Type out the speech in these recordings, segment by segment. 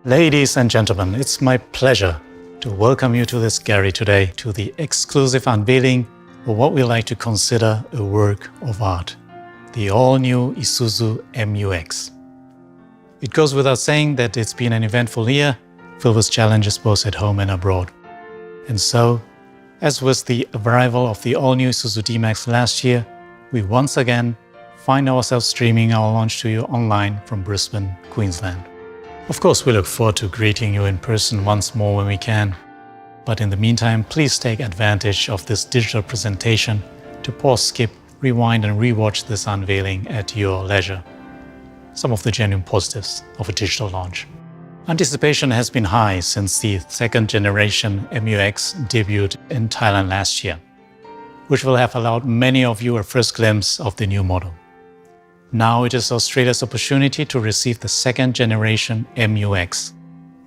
Ladies and gentlemen, it's my pleasure to welcome you to this gallery today to the exclusive unveiling of what we like to consider a work of art, the all-new Isuzu MU-X. It goes without saying that it's been an eventful year, filled with challenges both at home and abroad. And so, as with the arrival of the all-new Isuzu D-Max last year, we once again find ourselves streaming our launch to you online from Brisbane, Queensland. Of course, we look forward to greeting you in person once more when we can. But in the meantime, please take advantage of this digital presentation to pause, skip, rewind and rewatch this unveiling at your leisure. Some of the genuine positives of a digital launch. Anticipation has been high since the second generation MU-X debuted in Thailand last year, which will have allowed many of you a first glimpse of the new model. Now it is Australia's opportunity to receive the second generation MU-X,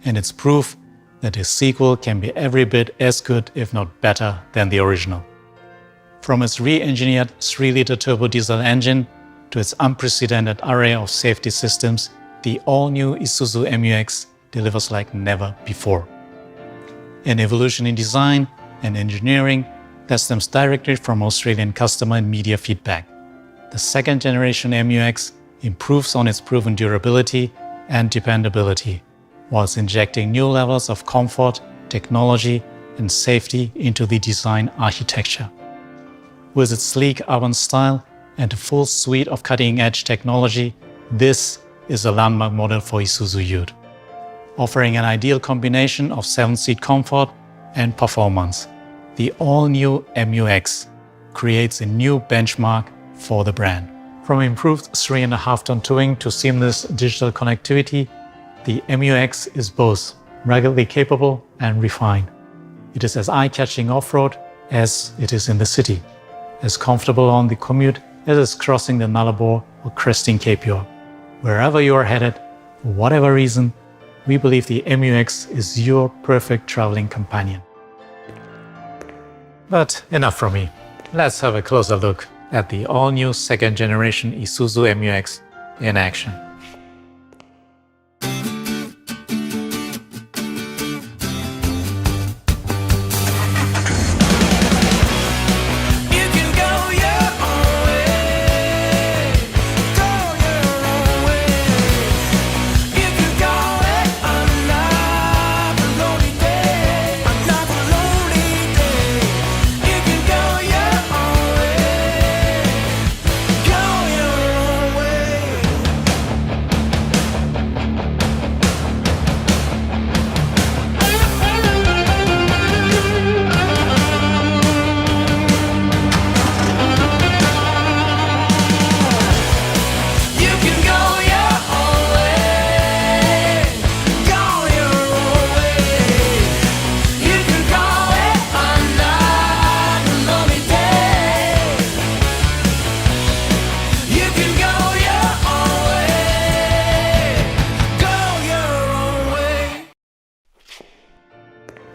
and it's proof that the sequel can be every bit as good, if not better, than the original. From its re-engineered 3-liter turbo diesel engine to its unprecedented array of safety systems, the all-new Isuzu MU-X delivers like never before. An evolution in design and engineering that stems directly from Australian customer and media feedback. The second generation MU-X improves on its proven durability and dependability, whilst injecting new levels of comfort, technology and safety into the design architecture. With its sleek urban style and a full suite of cutting-edge technology, this is a landmark model for Isuzu Ute, offering an ideal combination of 7-seat comfort and performance. The all-new MU-X creates a new benchmark for the brand. From improved 3.5-ton towing to seamless digital connectivity, the MU-X is both ruggedly capable and refined. It is as eye-catching off-road as it is in the city, as comfortable on the commute as it's crossing the Nullarbor or cresting Cape York. Wherever you are headed, for whatever reason, we believe the MU-X is your perfect traveling companion. But enough from me. Let's have a closer look at the all-new second generation Isuzu MU-X in action.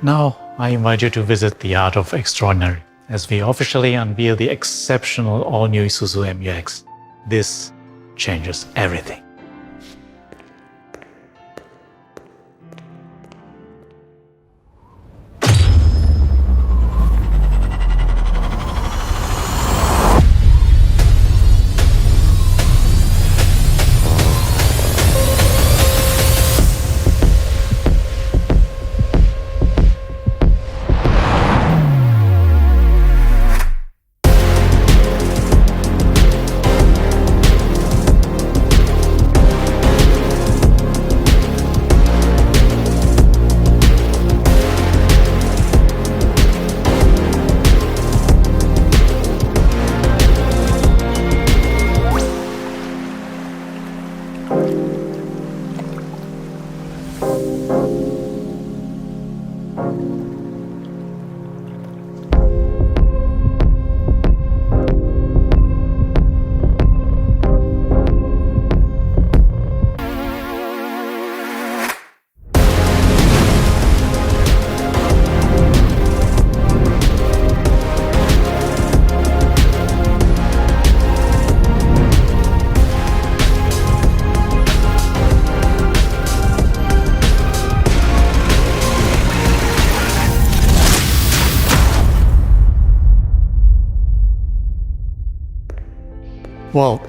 Now, I invite you to visit the Art of Extraordinary as we officially unveil the exceptional all-new Isuzu MU-X. This changes everything. Well,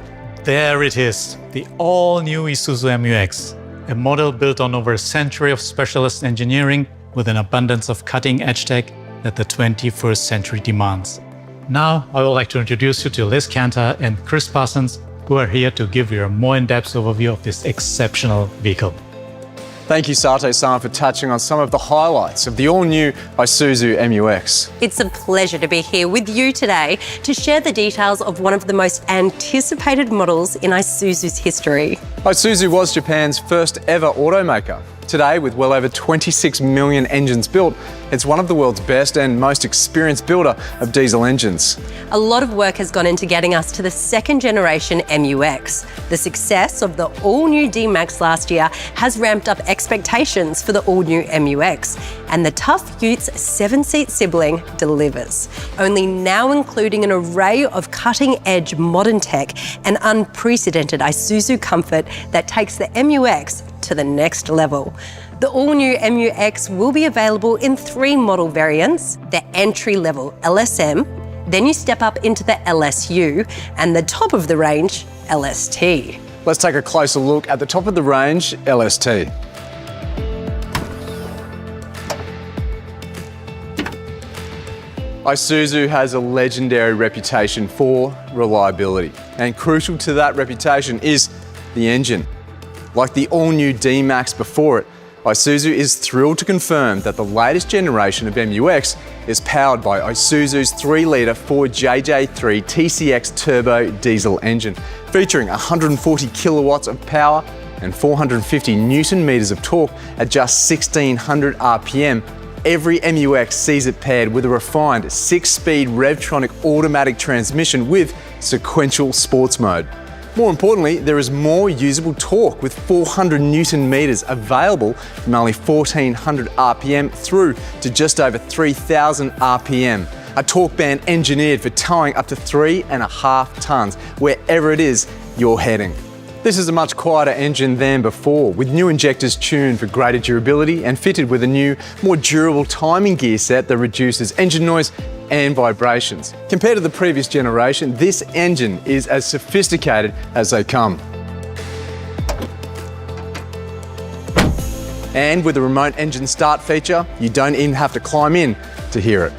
there it is, the all-new Isuzu MU-X, a model built on over a century of specialist engineering with an abundance of cutting-edge tech that the 21st century demands. Now, I would like to introduce you to Liz Cantor and Chris Parsons, who are here to give you a more in-depth overview of this exceptional vehicle. Thank you, Sato-san, for touching on some of the highlights of the all-new Isuzu MU-X. It's a pleasure to be here with you today to share the details of one of the most anticipated models in Isuzu's history. Isuzu was Japan's first ever automaker. Today, with well over 26 million engines built, it's one of the world's best and most experienced builder of diesel engines. A lot of work has gone into getting us to the second generation MU-X. The success of the all-new D-Max last year has ramped up expectations for the all-new MU-X, and the Tough Utes 7-seat sibling delivers. Only now including an array of cutting-edge modern tech and unprecedented Isuzu comfort that takes the MU-X to the next level. The all-new MU-X will be available in 3 model variants: the entry-level LSM, then you step up into the LSU, and the top of the range, LST. Let's take a closer look at the top of the range LST. Isuzu has a legendary reputation for reliability, and crucial to that reputation is the engine. Like the all-new D-Max before it, Isuzu is thrilled to confirm that the latest generation of MU-X is powered by Isuzu's 3-litre 4JJ3 TCX turbo diesel engine, featuring 140 kilowatts of power and 450 newton meters of torque at just 1600 RPM. Every MU-X sees it paired with a refined 6-speed Revtronic automatic transmission with sequential sports mode. More importantly, there is more usable torque with 400 newton meters available from only 1400 RPM through to just over 3000 RPM. A torque band engineered for towing up to 3.5 tons wherever it is you're heading. This is a much quieter engine than before, with new injectors tuned for greater durability and fitted with a new, more durable timing gear set that reduces engine noise and vibrations. Compared to the previous generation, this engine is as sophisticated as they come. And with the remote engine start feature, you don't even have to climb in to hear it.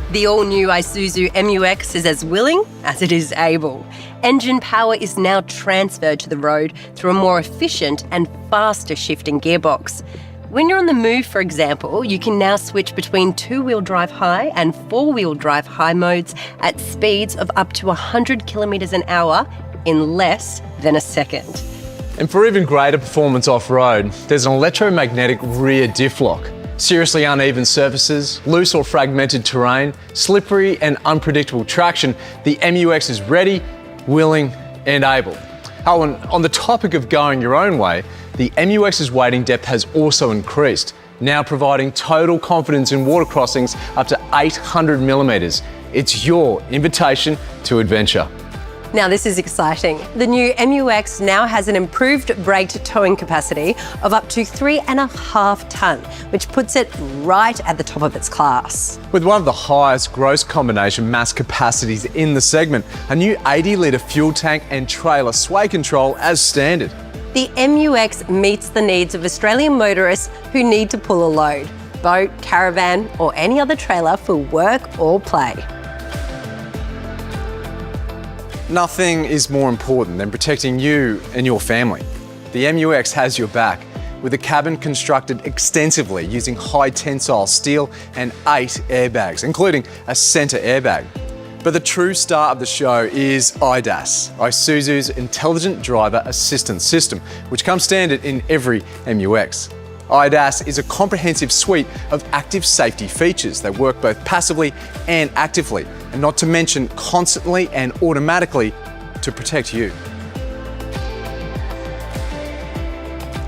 The all-new Isuzu MU-X is as willing as it is able. Engine power is now transferred to the road through a more efficient and faster shifting gearbox. When you're on the move, for example, you can now switch between 2-wheel drive high and 4-wheel drive high modes at speeds of up to 100 kilometres an hour in less than a second. And for even greater performance off-road, there's an electromagnetic rear diff lock. Seriously uneven surfaces, loose or fragmented terrain, slippery and unpredictable traction, the MU-X is ready, willing and able. Oh, and on the topic of going your own way, the MU-X's wading depth has also increased, now providing total confidence in water crossings up to 800 millimetres. It's your invitation to adventure. Now this is exciting. The new MU-X now has an improved braked towing capacity of up to 3.5 tonne, which puts it right at the top of its class. With one of the highest gross combination mass capacities in the segment, a new 80-litre fuel tank and trailer sway control as standard. The MU-X meets the needs of Australian motorists who need to pull a load, boat, caravan or any other trailer for work or play. Nothing is more important than protecting you and your family. The MU-X has your back, with the cabin constructed extensively using high tensile steel and 8 airbags, including a centre airbag. But the true star of the show is IDAS, Isuzu's Intelligent Driver Assistance System, which comes standard in every MU-X. IDAS is a comprehensive suite of active safety features that work both passively and actively, and not to mention constantly and automatically to protect you.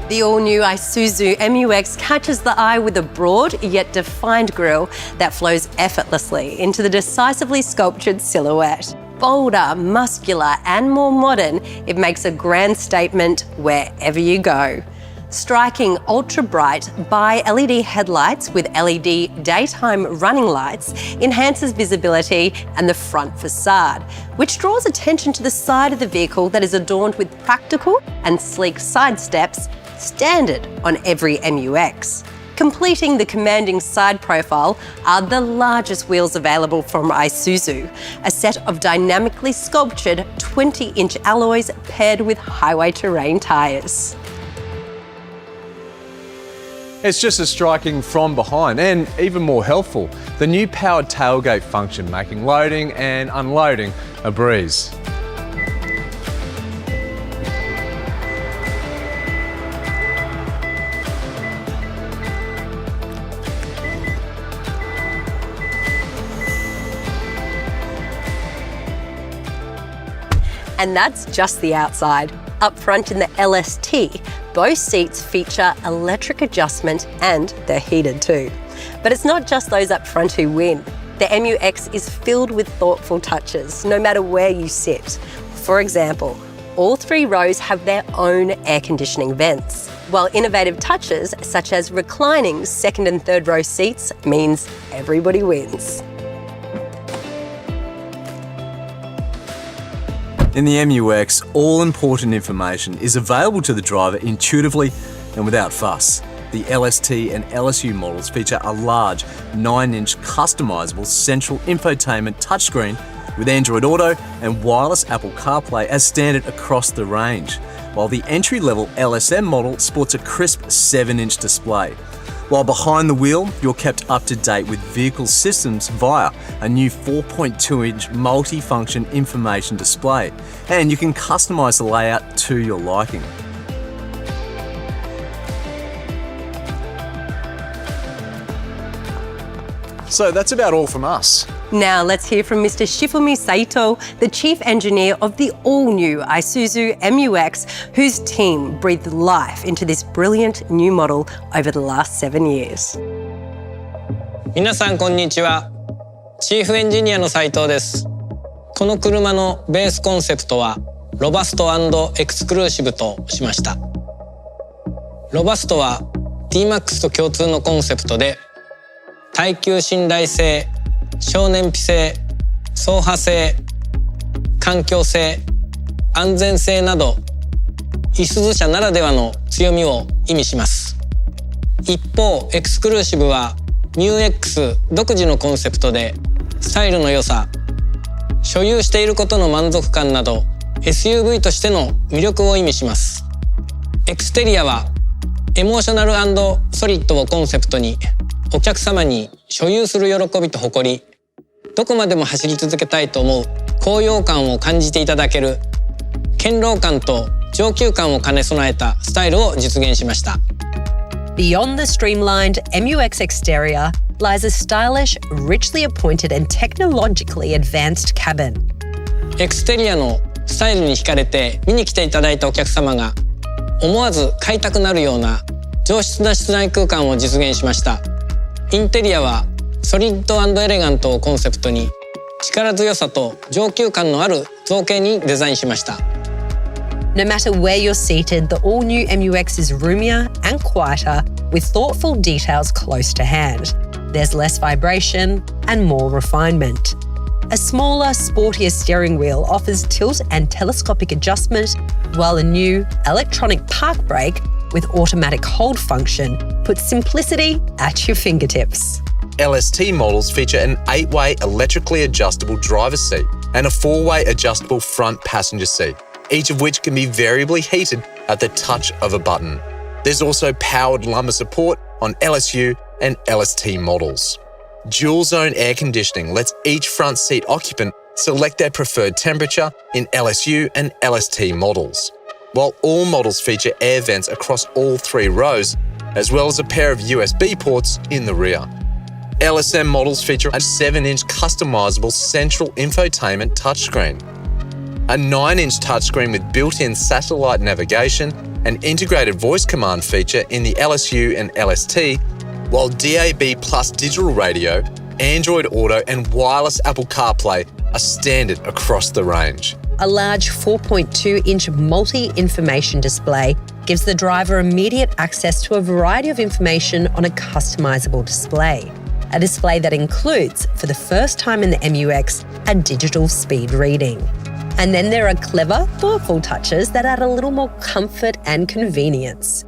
The all-new Isuzu MU-X catches the eye with a broad yet defined grille that flows effortlessly into the decisively sculptured silhouette. bolder, muscular, and more modern, it makes a grand statement wherever you go. Striking ultra-bright bi-LED headlights with LED daytime running lights enhances visibility and the front facade, which draws attention to the side of the vehicle that is adorned with practical and sleek side steps, standard on every MUX. Completing the commanding side profile are the largest wheels available from Isuzu, a set of dynamically sculptured 20-inch alloys paired with highway terrain tyres. It's just as striking from behind and even more helpful. The new powered tailgate function, making loading and unloading a breeze. And that's just the outside. Up front in the LST, both seats feature electric adjustment and they're heated too. But it's not just those up front who win. The MUX is filled with thoughtful touches, no matter where you sit. For example, all 3 rows have their own air conditioning vents, while innovative touches such as reclining second and third row seats means everybody wins. In the MUX, all important information is available to the driver intuitively and without fuss. The LST and LSU models feature a large 9-inch customisable central infotainment touchscreen with Android Auto and wireless Apple CarPlay as standard across the range, while the entry-level LSM model sports a crisp 7-inch display. While behind the wheel, you're kept up to date with vehicle systems via a new 4.2-inch multi-function information display, and you can customise the layout to your liking. So that's about all from us. Now let's hear from Mr. Shifumi Saito, the Chief Engineer of the all-new Isuzu MUX, whose team breathed life into this brilliant new model over the last 7 years. 皆さんこんにちは。チーフエンジニアの斉藤です。この車のベースコンセプトはロバスト&エクスクルーシブとしました。ロバストは D-MAX と共通のコンセプトで耐久信頼性、省燃費性、走破性、環境性、安全性などイスズ車ならではの強みを意味します。一方、エクスクルーシブは MUX 独自のコンセプトでスタイルの良さ、所有していることの満足感など SUV としての魅力を意味します。エクステリアはエモーショナル&ソリッドをコンセプトにお客様に所有する喜びと誇り、どこまでも走り続けたいと思う高揚感を感じていただける堅牢感と上級感を兼ね備えたスタイルを実現しました。Beyond the streamlined MUX exterior lies a stylish, richly appointed and technologically advanced cabin. エクステリアのスタイルに惹かれて見に来ていただいたお客様が思わず買いたくなるような上質な室内空間を実現しました。インテリアはソリッド&エレガントをコンセプトに力強さと上級感のある造形にデザインしました。No matter where you're seated, the all-new MUX is roomier and quieter with thoughtful details close to hand. There's less vibration and more refinement. A smaller, sportier steering wheel offers tilt and telescopic adjustment, while a new electronic park brake with automatic hold function puts simplicity at your fingertips. LST models feature an 8-way electrically adjustable driver's seat and a 4-way adjustable front passenger seat, each of which can be variably heated at the touch of a button. There's also powered lumbar support on LSU and LST models. Dual-zone air conditioning lets each front seat occupant select their preferred temperature in LSU and LST models, while all models feature air vents across all 3 rows, as well as a pair of USB ports in the rear. LSM models feature a 7-inch customisable central infotainment touchscreen, a 9-inch touchscreen with built-in satellite navigation and integrated voice command feature in the LSU and LST, while DAB+ digital radio, Android Auto and wireless Apple CarPlay are standard across the range. A large 4.2-inch multi-information display gives the driver immediate access to a variety of information on a customisable display. A display that includes, for the first time in the MUX, a digital speed reading. And then there are clever, thoughtful touches that add a little more comfort and convenience.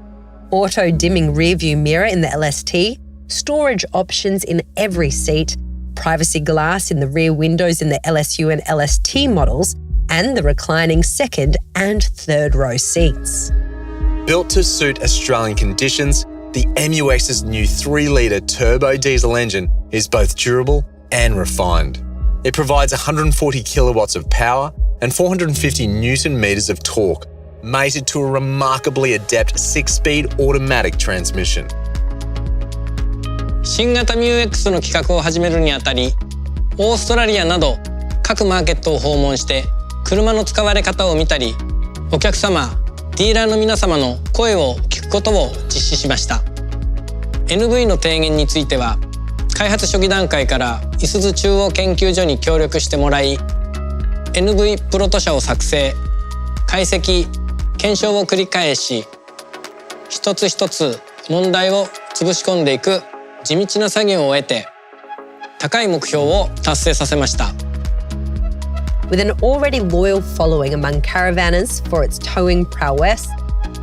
Auto-dimming rearview mirror in the LST, storage options in every seat, privacy glass in the rear windows in the LSU and LST models, and the reclining second and third row seats. Built to suit Australian conditions, the MUX's new 3-litre turbo diesel engine is both durable and refined. It provides 140 kilowatts of power and 450 newton meters of torque, mated to a remarkably adept 6-speed automatic transmission. 新型 MUX の企画を始めるにあたり、オーストラリアなど各マーケットを訪問して車の使われ方を見たり、お客様、ディーラーの皆様の声を聞くことを実施しました。NV の低減については、開発初期段階からいすゞ中央研究所に協力してもらい、NV プロト社を作成、解析、検証を繰り返し、一つ一つ問題を潰し込んでいく地道な作業を得て、高い目標を達成させました。With an already loyal following among caravanners for its towing prowess,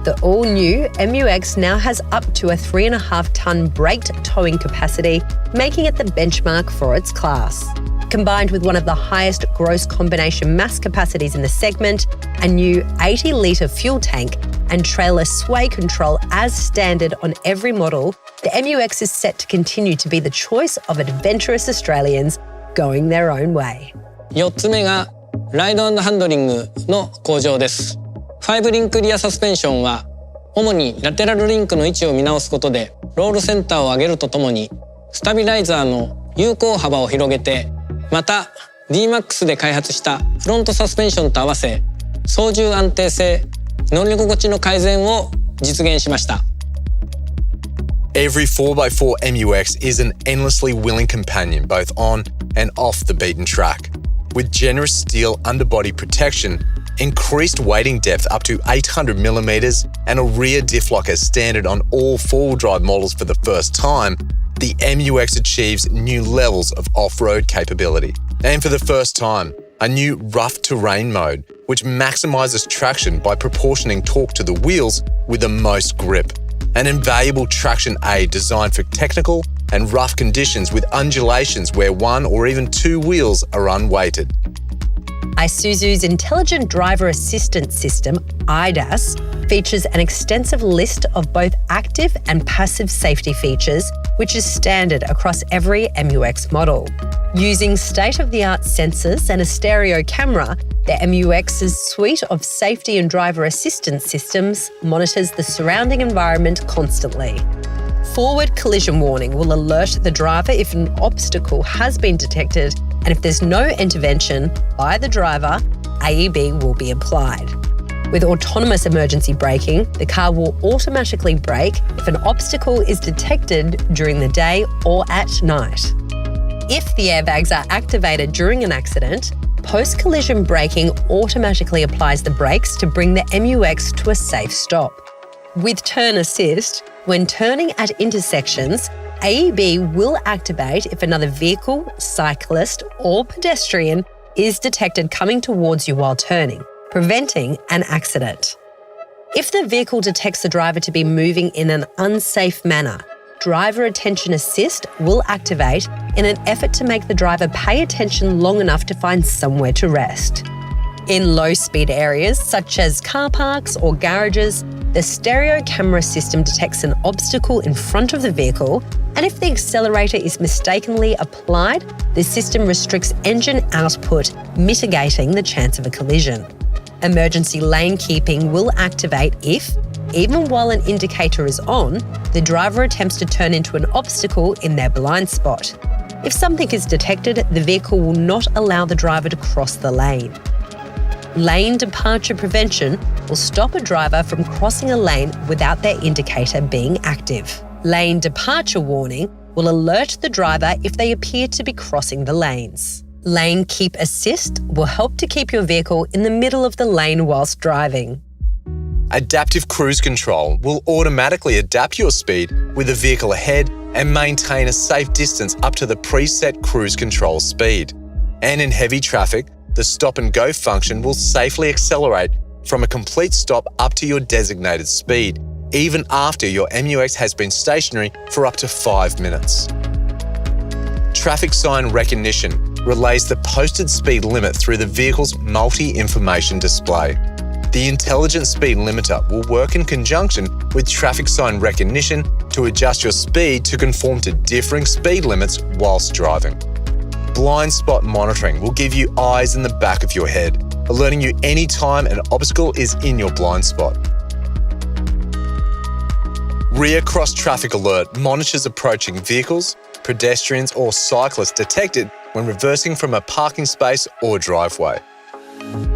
the all-new MUX now has up to a 3.5-tonne braked towing capacity, making it the benchmark for its class. Combined with one of the highest gross combination mass capacities in the segment, a new 80-litre fuel tank, and trailer sway control as standard on every model, the MUX is set to continue to be the choice of adventurous Australians going their own way. 4つ目がライド&ハンドリングの向上です。5リンクリアサスペンションは主にラテラルリンクの位置を見直すことでロールセンターを上げるとともにスタビライザーの有効幅を広げて、また D-MAX で開発したフロントサスペンションと合わせ操縦安定性、乗り心地の改善を実現しました。Every 4x4 MUX is an endlessly willing companion both on and off the beaten track. With generous steel underbody protection, increased weighting depth up to 800mm, and a rear diff lock as standard on all four-wheel drive models for the first time, the MUX achieves new levels of off-road capability. And for the first time, a new rough terrain mode, which maximizes traction by proportioning torque to the wheels with the most grip. An invaluable traction aid designed for technical and rough conditions with undulations where one or even two wheels are unweighted. Isuzu's Intelligent Driver Assistance System, IDAS, features an extensive list of both active and passive safety features, which is standard across every MUX model. Using state-of-the-art sensors and a stereo camera, the MUX's suite of safety and driver assistance systems monitors the surrounding environment constantly. Forward collision warning will alert the driver if an obstacle has been detected, and if there's no intervention by the driver, AEB will be applied. With autonomous emergency braking, the car will automatically brake if an obstacle is detected during the day or at night. If the airbags are activated during an accident, post-collision braking automatically applies the brakes to bring the MUX to a safe stop. With turn assist, when turning at intersections, AEB will activate if another vehicle, cyclist, or pedestrian is detected coming towards you while turning, preventing an accident. If the vehicle detects the driver to be moving in an unsafe manner, Driver Attention Assist will activate in an effort to make the driver pay attention long enough to find somewhere to rest. In low-speed areas, such as car parks or garages, the stereo camera system detects an obstacle in front of the vehicle, and if the accelerator is mistakenly applied, the system restricts engine output, mitigating the chance of a collision. Emergency lane keeping will activate if, even while an indicator is on, the driver attempts to turn into an obstacle in their blind spot. If something is detected, the vehicle will not allow the driver to cross the lane. Lane departure prevention will stop a driver from crossing a lane without their indicator being active. Lane departure warning will alert the driver if they appear to be crossing the lanes. Lane Keep Assist will help to keep your vehicle in the middle of the lane whilst driving. Adaptive Cruise Control will automatically adapt your speed with the vehicle ahead and maintain a safe distance up to the preset cruise control speed. And in heavy traffic, the stop and go function will safely accelerate from a complete stop up to your designated speed, even after your MUX has been stationary for up to 5 minutes. Traffic sign recognition relays the posted speed limit through the vehicle's multi-information display. The intelligent speed limiter will work in conjunction with traffic sign recognition to adjust your speed to conform to differing speed limits whilst driving. Blind spot monitoring will give you eyes in the back of your head, alerting you anytime an obstacle is in your blind spot. Rear cross traffic alert monitors approaching vehicles, pedestrians or cyclists detected when reversing from a parking space or driveway.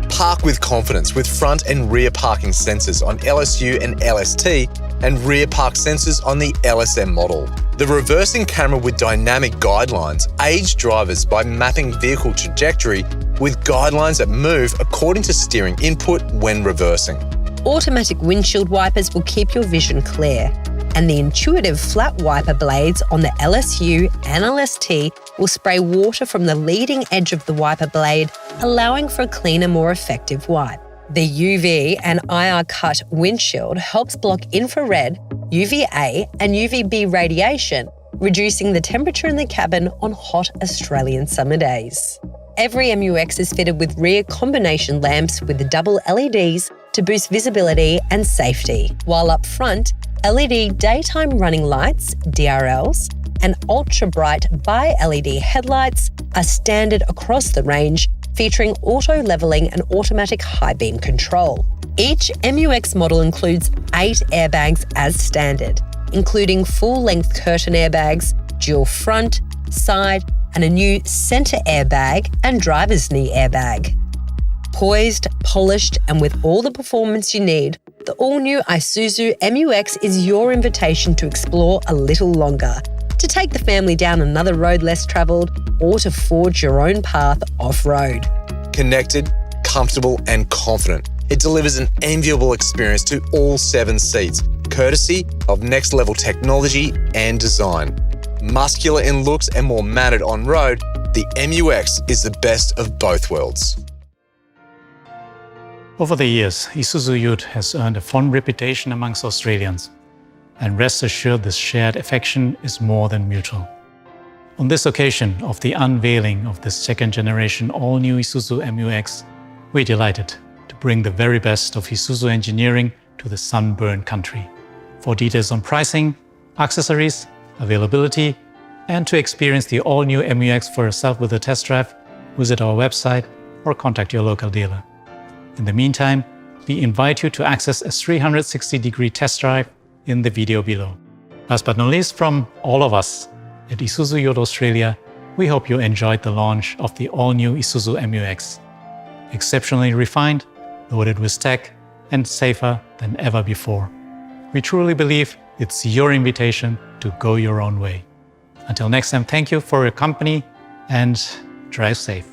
Park with confidence with front and rear parking sensors on LSU and LST and rear park sensors on the LSM model. The reversing camera with dynamic guidelines aids drivers by mapping vehicle trajectory with guidelines that move according to steering input when reversing. Automatic windshield wipers will keep your vision clear, and the intuitive flat wiper blades on the LSU and LST will spray water from the leading edge of the wiper blade, allowing for a cleaner, more effective wipe. The UV and IR cut windshield helps block infrared, UVA and UVB radiation, reducing the temperature in the cabin on hot Australian summer days. Every MUX is fitted with rear combination lamps with the double LEDs to boost visibility and safety, while up front, LED daytime running lights, DRLs, and ultra-bright bi-LED headlights are standard across the range, featuring auto-levelling and automatic high-beam control. Each MUX model includes 8 airbags as standard, including full-length curtain airbags, dual front, side, and a new centre airbag and driver's knee airbag. Poised, polished, and with all the performance you need, the all-new Isuzu MUX is your invitation to explore a little longer, to take the family down another road less travelled, or to forge your own path off-road. Connected, comfortable, and confident, it delivers an enviable experience to all 7 seats, courtesy of next-level technology and design. Muscular in looks and more mannered on road, the MUX is the best of both worlds. Over the years, Isuzu Ute has earned a fond reputation amongst Australians, and rest assured this shared affection is more than mutual. On this occasion of the unveiling of this second-generation all-new Isuzu MUX, we're delighted to bring the very best of Isuzu engineering to the sunburned country. For details on pricing, accessories, availability, and to experience the all-new MUX for yourself with a test drive, visit our website or contact your local dealer. In the meantime, we invite you to access a 360-degree test drive in the video below. Last but not least, from all of us at Isuzu Ute Australia, we hope you enjoyed the launch of the all-new Isuzu MUX. Exceptionally refined, loaded with tech, and safer than ever before. We truly believe it's your invitation to go your own way. Until next time, thank you for your company and drive safe.